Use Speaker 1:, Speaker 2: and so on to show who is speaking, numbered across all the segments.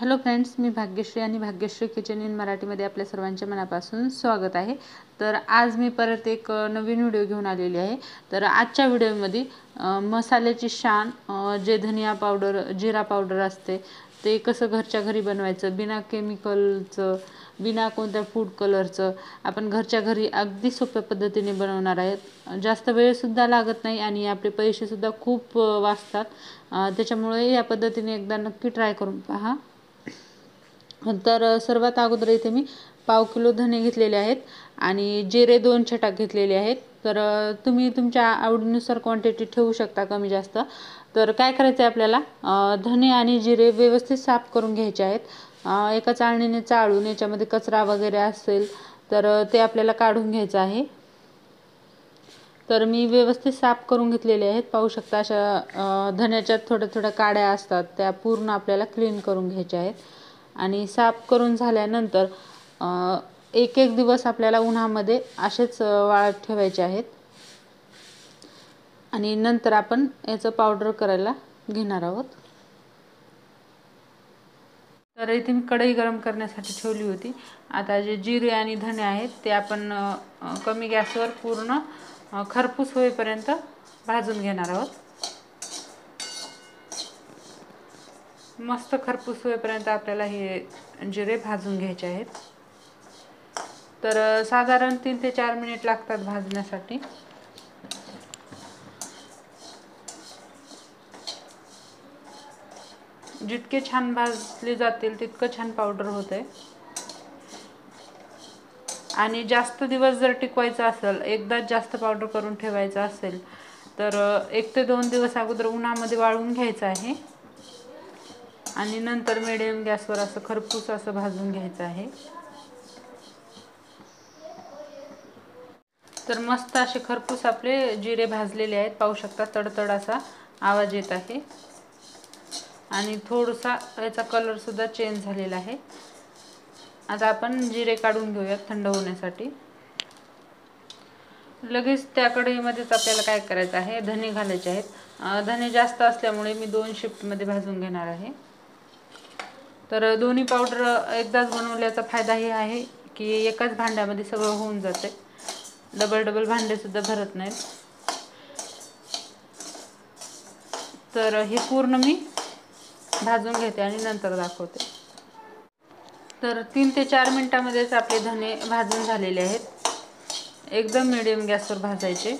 Speaker 1: Hello friends, मी भाग्यश्री आणि Bhagyashree kitchen in मराठीमध्ये आपल्या सर्वांच्या मनापासून स्वागत आहे। तर आज मी परत एक नवीन व्हिडिओ घेऊन आलेली आहे। तर आजच्या व्हिडिओमध्ये मसाल्याची शान जे धनिया पावडर, जिरा पावडर असते ते कसं घरच्या घरी बनवायचं, बिना केमिकलचं, बिना कोणत्या फूड कलरचं आपण घरच्या घरी अगदी सोप्या पद्धतीने बनवणार आहेत। जास्त वेळ सुद्धा लागत नाही आणि आपले पैसे सुद्धा खूप वाचतात। त्याच्यामुळे या पद्धतीने एकदा नक्की ट्राय करून पहा। तर सर्वात अगोदर इथे मी पाव किलो धने घेतलेले आहेत आणि जिरे 2 छटाक घेतलेले आहेत। तर तुम्ही तुमच्या आवडीनुसार क्वांटिटी ठेवू शकता, कमी जास्त। तर काय करायचं आहे आपल्याला, धने आणि जिरे व्यवस्थित साफ करून घ्यायचे आहेत। एका चाळणीने चाळून याच्यामध्ये कचरा वगैरे असेल तर ते आपल्याला काढून घ्यायचं आहे। तर मी व्यवस्थित साफ करून घेतलेले आहेत। पाहू शकता अशा धन्याच्या थोड्या थोड्या काड्या असतात त्या पूर्ण आपल्याला क्लीन करून घ्यायच्या आहेत। आणि साफ करून झाल्यानंतर एक एक दिवस आपल्याला उन्हामध्ये असेच वाळत ठेवायचे आहेत आणि नंतर आपण याचं पावडर करायला घेणार आहोत। तर इथे मी कढई गरम करण्यासाठी ठेवली होती। आता जे जिरे आणि धने आहेत ते आपण कमी गॅसवर पूर्ण खरपूस होईपर्यंत भाजून घेणार आहोत। मस्त खरपूस होईपर्यंत आपल्याला हे जिरे भाजून घ्यायचे आहेत। तर साधारण 3 ते 4 मिनिट लागतात भाजण्यासाठी। जितके छान भाजले जातील तितकं छान पावडर होते। आणि जास्त दिवस जर टिकवायचं असेल, एकदाच जास्त पावडर करून ठेवायचं असेल तर 1 ते 2 दिवस अगोदर उन्हामध्ये वाळवून घ्यायचं आहे आणि नंतर मीडियम गॅसवर असं खरपूस असं भाजून घ्यायचं आहे। तर मस्त असे खरपूस आपले जिरे भाजलेले आहेत। पाहू शकता तडतड असा आवाज येत आहे आणि थोडासा याचा कलर सुद्धा चेंज झालेला आहे। आता आपण जिरे काढून घेऊयात थंड होण्यासाठी। लगेच त्या कढईमध्येच आपल्याला काय करायचं आहे, धने घालायचे आहेत। धने जास्त असल्यामुळे मी 2 शिफ्टमध्ये भाजून घेणार आहे। तर दोन्ही पावडर एकदाच बनवल्याचा फायदा हे आहे की एकाच भांड्यामध्ये सगळं होऊन जाते, डबल भांडे सुद्धा भरत नाहीत। तर हे पूर्ण मी भाजून घेते आणि नंतर दाखवते। तर 3 ते 4 मिनिटांमध्येच आपले धने भाजून झालेले आहेत। एकदम मीडियम गॅसवर भाजायचे।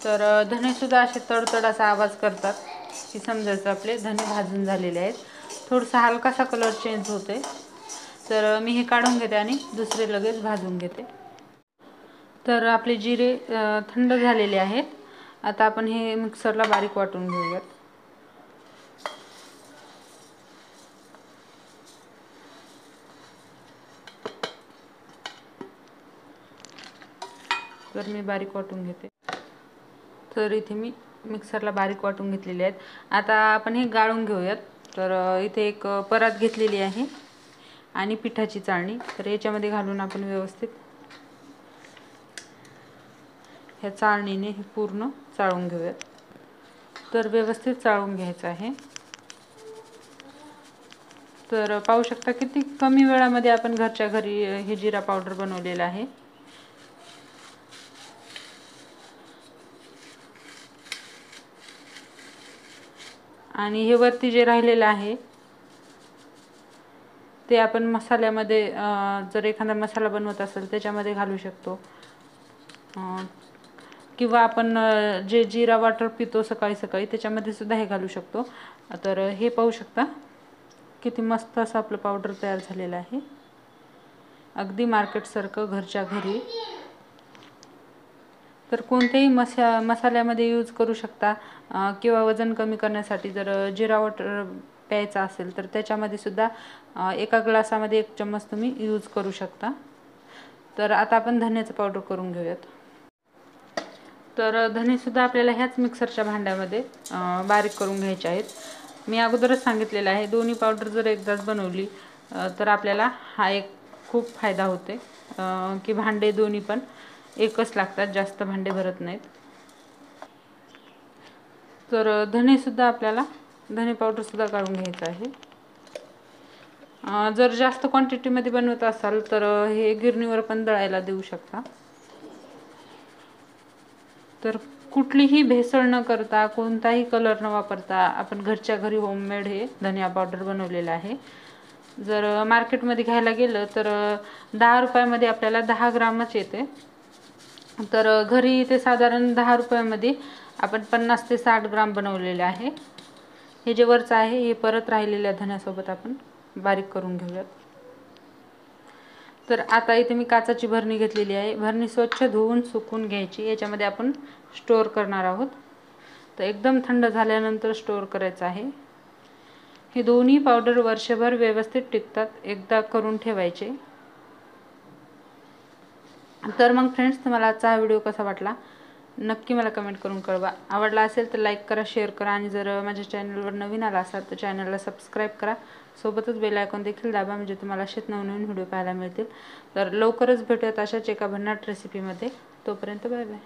Speaker 1: तर धने सुद्धा असे तडतड असा आवाज करतात की समजायचं आपले धने भाजून झालेले आहेत। थोडासा हलकासा कलर चेंज होते। तर मी हे काढून घेते आणि दुसरे लगेच भाजून घेते। तर आपले जिरे थंड झालेले आहेत। आता आपण हे मिक्सरला बारीक वाटून घेऊयात। तर मी बारीक वाटून घेते। तर इथे मी मिक्सरला बारीक वाटून घेतलेले आहेत। आता आपण हे गाळून घेऊयात। तर इथे एक परात घेतलेली आहे आणि पिठाची चाळणी। तर याच्यामध्ये घालून आपण व्यवस्थित ह्या चाळणीने हे पूर्ण चाळून घेऊयात। तर व्यवस्थित चाळून घ्यायचं आहे। तर पाहू शकता किती कमी वेळामध्ये आपण घरच्या घरी हे जिरा पावडर बनवलेला आहे। आणि हे वरती जे राहिलेलं आहे ते आपण मसाल्यामध्ये, जर एखादा मसाला बनवत असेल त्याच्यामध्ये घालू शकतो, किंवा आपण जे जिरा वॉटर पितो सकाळी सकाळी त्याच्यामध्ये सुद्धा हे घालू शकतो। तर हे पाहू शकता किती मस्त असं आपलं पावडर तयार झालेलं आहे, अगदी मार्केटसारखं घरच्या घरी। तर कोणत्याही मसाल्यामध्ये यूज करू शकता, किंवा वजन कमी करण्यासाठी जर जिरा वॉटर प्यायचा असेल तर त्याच्यामध्ये सुद्धा एका ग्लासामध्ये 1 चम्मच तुम्ही यूज करू शकता। तर आता आपण धन्याचं पावडर करून घेऊयात। तर धने सुद्धा आपल्याला ह्याच मिक्सरच्या भांड्यामध्ये बारीक करून घ्यायचे आहेत। मी अगोदरच सांगितलेलं आहे, दोन्ही पावडर जर एकदाच बनवली तर आपल्याला हा एक खूप फायदा होते की भांडे दोन्ही पण एकच लागतात, जास्त भांडे भरत नाहीत। तर धने सुद्धा आपल्याला धने पावडरसुद्धा काढून घ्यायचं आहे. जर जास्त क्वांटिटीमध्ये बनवत असाल तर हे गिरणीवर पण दळायला देऊ शकता. तर कुठलीही भेसळ न करता, कोणताही कलर न वापरता आपण घरच्या घरी होममेड हे धनिया पावडर बनवलेलं आहे. जर मार्केटमध्ये घ्यायला गेलं तर 10 रुपयामध्ये आपल्याला 10 ग्रामच येते. तर घरी ते साधारण 10 रुपयामध्ये आपण 50 ते 60 ग्राम बनवलेले आहे. हे जे वरचं आहे हे परत राहिलेल्या धन्यासोबत आपण बारीक करून घेऊयात. तर आता इथे मी काचाची भरणी घेतलेली आहे. भरणी स्वच्छ धुवून सुकून घ्यायची. याच्यामध्ये आपण स्टोअर करणार आहोत. तर एकदम थंड झाल्यानंतर स्टोअर करायचं आहे. हे दोन्ही पावडर वर्षभर व्यवस्थित टिकतात. एकदा करून ठेवायचे. तर मग फ्रेंड्स, तुम्हाला आजचा हा व्हिडिओ कसा वाटला नक्की मला कमेंट करून कळवा. आवडला असेल तर लाईक करा, शेअर करा आणि जर माझ्या चॅनलवर नवीन आला असाल तर चॅनलला सबस्क्राईब करा. सोबतच बेल आयकॉन देखील दाबा, म्हणजे तुम्हाला असेच नवनवीन व्हिडिओ पाहायला मिळतील. तर लवकरच भेटूयात अशाच एका भन्नाट रेसिपीमध्ये. तोपर्यंत बाय बाय.